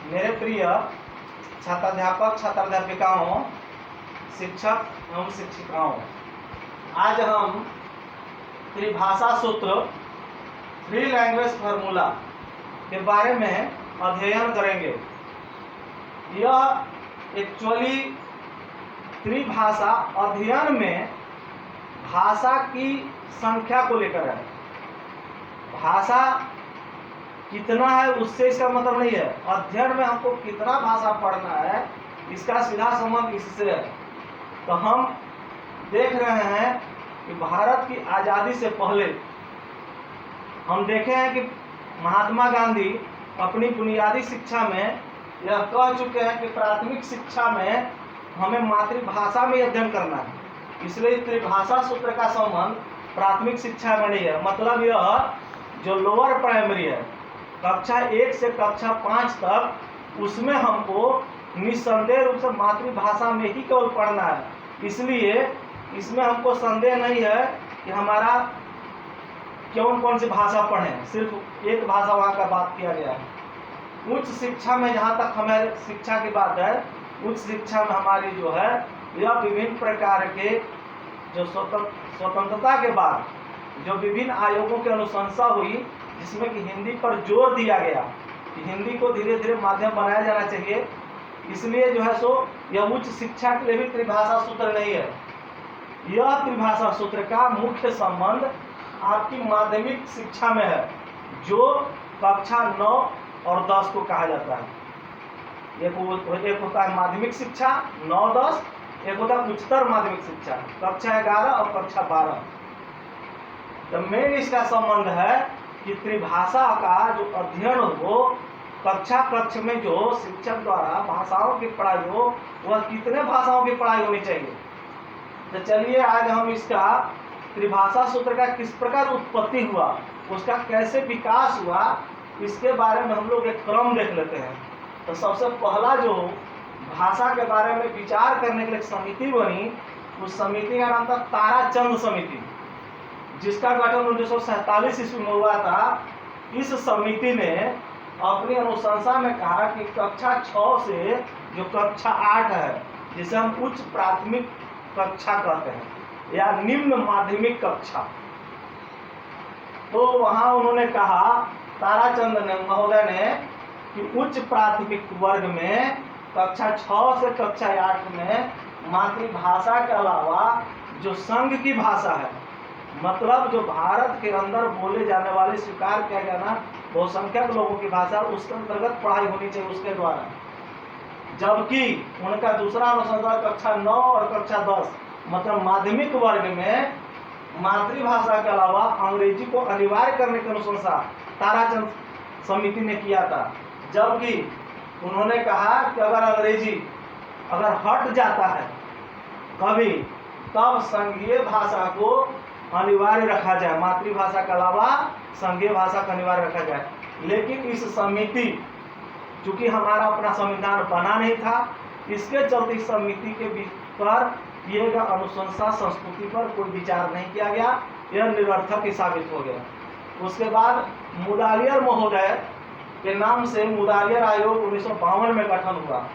मेरे प्रिय छात्राध्यापक छात्राध्यापिकाओं, शिक्षक एवं शिक्षिकाओं, आज हम त्रिभाषा सूत्र थ्री लैंग्वेज फार्मूला के बारे में अध्ययन करेंगे। यह एक्चुअली त्रिभाषा अध्ययन में भाषा की संख्या को लेकर है। भाषा कितना है उससे इसका मतलब नहीं है। अध्ययन में हमको कितना भाषा पढ़ना है इसका सीधा संबंध इससे है। तो हम देख रहे हैं कि भारत की आज़ादी से पहले हम देखे हैं कि महात्मा गांधी अपनी बुनियादी शिक्षा में यह कह चुके हैं कि प्राथमिक शिक्षा में हमें मातृभाषा में अध्ययन करना है। इसलिए त्रिभाषा सूत्र का संबंध प्राथमिक शिक्षा में नहीं है। मतलब यह जो लोअर प्राइमरी है, कक्षा 1 से कक्षा 5 तक, उसमें हमको निस्संदेह रूप से मातृभाषा में ही केवल पढ़ना है। इसलिए इसमें हमको संदेह नहीं है कि हमारा कौन सी भाषा पढ़ें, सिर्फ एक भाषा वहाँ का बात किया गया है। उच्च शिक्षा में जहाँ तक हमारे शिक्षा की बात है, उच्च शिक्षा में हमारी जो है यह विभिन्न प्रकार के जो स्वतंत्रता के बाद जो विभिन्न आयोगों की अनुशंसा हुई, जिसमें कि हिंदी पर जोर दिया गया कि हिंदी को धीरे धीरे माध्यम बनाया जाना चाहिए। इसलिए जो है सो यह उच्च शिक्षा के लिए भी त्रिभाषा सूत्र नहीं है। यह त्रिभाषा सूत्र का मुख्य संबंध आपकी माध्यमिक शिक्षा में है, जो कक्षा 9 और 10 को कहा जाता है। एक होता है माध्यमिक शिक्षा 9-10, एक होता है उच्चतर माध्यमिक शिक्षा कक्षा 11 और कक्षा 12। तो मेन इसका संबंध है कि त्रिभाषा का जो अध्ययन हो, कक्षा में जो शिक्षक द्वारा भाषाओं की पढ़ाई हो, वह कितने भाषाओं की पढ़ाई होनी चाहिए। तो चलिए आज हम इसका त्रिभाषा सूत्र का किस प्रकार उत्पत्ति हुआ, उसका कैसे विकास हुआ, इसके बारे में हम लोग एक क्रम देख लेते हैं। तो सबसे पहला जो भाषा के बारे में विचार करने के लिए समिति बनी, उस समिति का नाम था ताराचंद समिति, जिसका गठन 1947 ईस्वी में हुआ था। इस समिति ने अपनी अनुशंसा में कहा कि कक्षा 6 से जो कक्षा 8 है, जिसे हम उच्च प्राथमिक कक्षा कहते हैं या निम्न माध्यमिक कक्षा, तो वहां उन्होंने कहा, ताराचंद महोदय ने, कि उच्च प्राथमिक वर्ग में कक्षा 6 से कक्षा 8 में मातृभाषा के अलावा जो संघ की भाषा है, मतलब जो भारत के अंदर बोले जाने वाले, स्वीकार किया जाना बहुसंख्यक लोगों की भाषा, उसके अंतर्गत पढ़ाई होनी चाहिए उसके द्वारा। जबकि उनका दूसरा अनुसंधान कक्षा 9 और कक्षा 10 मतलब माध्यमिक वर्ग में मातृभाषा के अलावा अंग्रेजी को अनिवार्य करने की अनुशंसा ताराचंद समिति ने किया था। जबकि उन्होंने कहा कि अगर अंग्रेजी अगर हट जाता है कभी, तब संघीय भाषा को अनिवार्य रखा जाए, मातृभाषा के अलावा संघीय भाषा का अनिवार्य रखा जाए। लेकिन इस समिति, चूंकि हमारा अपना संविधान बना नहीं था, इसके चलते समिति के पर किए गए अनुशंसा संस्कृति पर कोई विचार नहीं किया गया, यह निरर्थक ही साबित हो गया। उसके बाद मुदालियर महोदय के नाम से मुदालियर आयोग 1952 में गठन हुआ,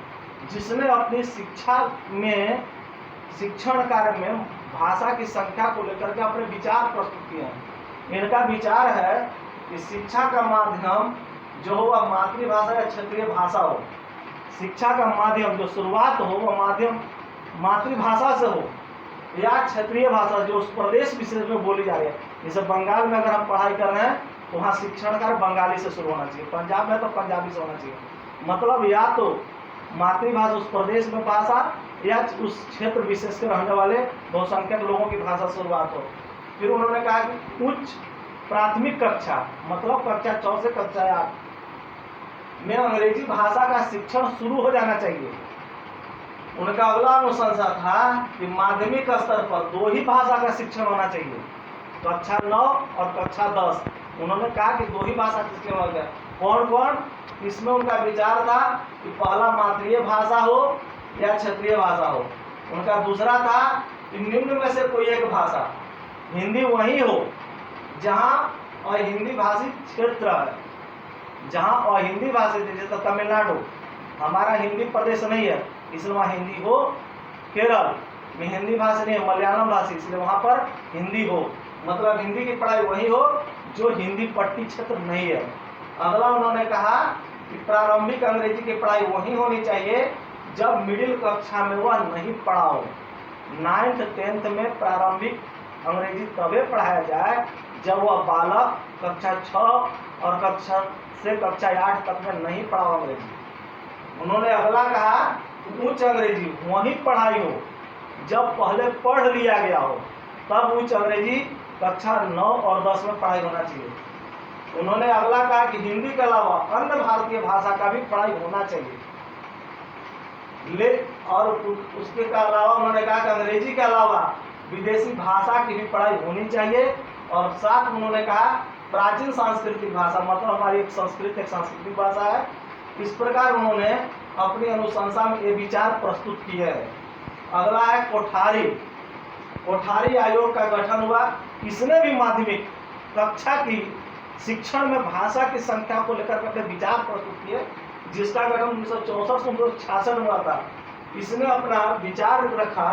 जिसने अपनी शिक्षा में शिक्षण कार्य में भाषा की संख्या को लेकर के अपने विचार प्रस्तुत किए हैं। इनका विचार है कि शिक्षा का माध्यम जो हो वह मातृभाषा या क्षेत्रीय भाषा हो। शिक्षा का माध्यम जो शुरुआत हो वह माध्यम मातृभाषा से हो या क्षेत्रीय भाषा जो उस प्रदेश विशेष में बोली जा रही है। जैसे बंगाल में अगर हम पढ़ाई कर रहे हैं तो वहाँ शिक्षण कार्य बंगाली से शुरू होना चाहिए, पंजाब में तो पंजाबी से होना चाहिए। मतलब या तो मातृभाषा उस प्रदेश में भाषा या उस क्षेत्र विशेष के रहने वाले बहुसंख्यक लोगों की भाषा शुरुआत हो। फिर उन्होंने कहा कि उच्च प्राथमिक कक्षा मतलब कक्षा 6 से कक्षा 8 में अंग्रेजी भाषा का शिक्षण शुरू हो जाना चाहिए। उनका अगला अनुशंसा था कि माध्यमिक स्तर पर 2 ही भाषा का शिक्षण होना चाहिए, कक्षा 9 और कक्षा 10। उन्होंने कहा कि 2 ही भाषा का शिक्षण होना चाहिए। कौन? इसमें उनका विचार था कि पहला मातृय भाषा हो या क्षेत्रीय भाषा हो। उनका दूसरा था कि निम्न में से कोई एक भाषा, हिंदी वही हो जहाँ अहिंदी भाषी क्षेत्र है, जहाँ अहिंदी भाषी, जैसे तमिलनाडु हमारा हिंदी प्रदेश नहीं है, इसलिए वहाँ हिंदी हो। केरल में हिंदी भाषा नहीं है, मलयालम भाषी, इसलिए वहाँ पर हिंदी हो। मतलब हिंदी की पढ़ाई वही हो जो हिंदी पट्टी क्षेत्र नहीं है। अगला उन्होंने कहा कि प्रारंभिक अंग्रेजी की पढ़ाई वही होनी चाहिए जब मिडिल कक्षा में वह नहीं पढ़ा हो। 9th 10th में प्रारंभिक अंग्रेजी तभी पढ़ाया जाए जब वह बालक कक्षा 6 और कक्षा 8 तक में नहीं पढ़ा हो अंग्रेजी। उन्होंने अगला कहा उच्च अंग्रेजी वही पढ़ाई हो जब पहले पढ़ लिया गया हो, तब उच्च अंग्रेजी कक्षा 9 और 10 में पढ़ाई होना चाहिए। उन्होंने अगला कहा कि हिंदी के अलावा अन्य भारतीय भाषा का भी पढ़ाई होना चाहिए। और उसके अलावा उन्होंने कहा कि अंग्रेजी के अलावा विदेशी भाषा की भी पढ़ाई होनी चाहिए। और साथ उन्होंने कहा प्राचीन सांस्कृतिक भाषा, मतलब हमारी एक सांस्कृतिक भाषा है। इस प्रकार उन्होंने अपनी अनुशंसा में ये विचार प्रस्तुत किए हैं। अगला है कोठारी आयोग का गठन हुआ। इसने भी माध्यमिक कक्षा की शिक्षण में भाषा की संख्या को लेकर अपने विचार प्रस्तुत किए, जिसका गठन 1964 से 1966 में हुआ था। इसने अपना विचार रखा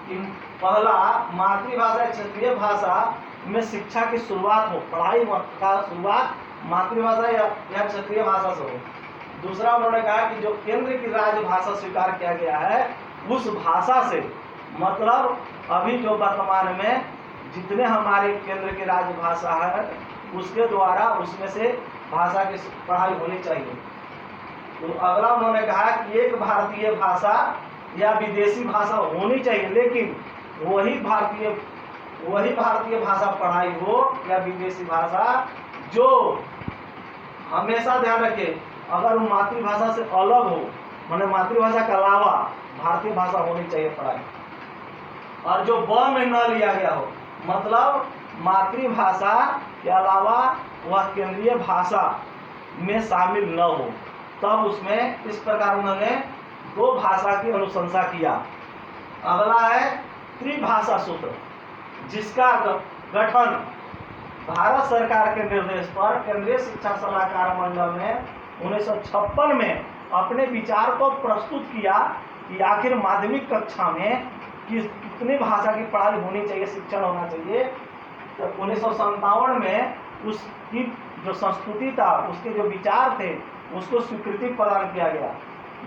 कि पहला मातृभाषा क्षेत्रीय भाषा में शिक्षा की शुरुआत हो, पढ़ाई का शुरुआत मातृभाषा या क्षेत्रीय भाषा से हो। दूसरा उन्होंने कहा कि जो केंद्र की राजभाषा स्वीकार किया गया है उस भाषा से, मतलब अभी जो वर्तमान में जितने हमारे केंद्र की राजभाषा है उसके द्वारा उसमें से भाषा की पढ़ाई होनी चाहिए। तो अगला उन्होंने कहा कि एक भारतीय भाषा या विदेशी भाषा होनी चाहिए, लेकिन वही भारतीय भाषा पढ़ाई हो या विदेशी भाषा, जो हमेशा ध्यान रखे अगर वो मातृभाषा से अलग हो, माने मातृभाषा के अलावा भारतीय भाषा होनी चाहिए पढ़ाई। और जो ब में न लिया गया हो, मतलब मातृभाषा के अलावा वह केंद्रीय भाषा में शामिल न हो, तब उसमें इस प्रकार उन्होंने 2 भाषा की अनुशंसा किया। अगला है त्रिभाषा सूत्र, जिसका गठन भारत सरकार के निर्देश पर केंद्रीय शिक्षा सलाहकार मंडल ने 1956 में अपने विचार को प्रस्तुत किया कि आखिर माध्यमिक कक्षा में कितनी भाषा की पढ़ाई होनी चाहिए, शिक्षण होना चाहिए। तो 1957 में उसकी जो संस्कृति था, उसके जो विचार थे, उसको स्वीकृति प्रदान किया गया।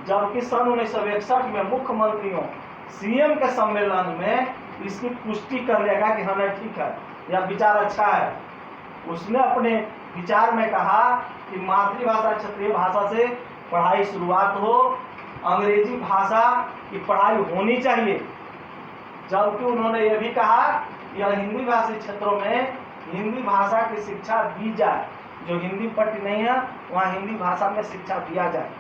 जबकि सन 1961 में मुख्यमंत्रियों सीएम के सम्मेलन में इसकी पुष्टि कर लेगा कि हमें ठीक है, यह विचार अच्छा है। उसने अपने विचार में कहा कि मातृभाषा क्षेत्रीय भाषा से पढ़ाई शुरुआत हो, अंग्रेजी भाषा की पढ़ाई होनी चाहिए। जबकि उन्होंने यह भी कहा कि हिंदी भाषी क्षेत्रों में हिंदी भाषा की शिक्षा दी जाए, जो हिंदी पट्टी नहीं है वहाँ हिंदी भाषा में शिक्षा दिया जाए।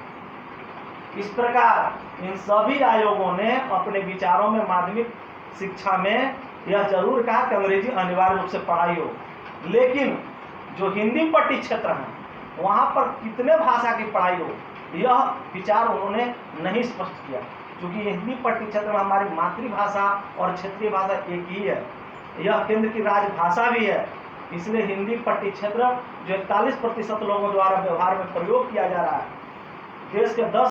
इस प्रकार इन सभी आयोगों ने अपने विचारों में माध्यमिक शिक्षा में यह जरूर कहा कि अंग्रेजी अनिवार्य रूप से पढ़ाई हो, लेकिन जो हिंदी पट्टी क्षेत्र है वहाँ पर कितने भाषा की पढ़ाई हो, यह विचार उन्होंने नहीं स्पष्ट किया। क्योंकि हिंदी पट्टी क्षेत्र में हमारी मातृभाषा और क्षेत्रीय भाषा एक ही है, यह केंद्र की राजभाषा भी है। इसलिए हिंदी पट्टी क्षेत्र जो 41% लोगों द्वारा व्यवहार में प्रयोग किया जा रहा है, देश के 10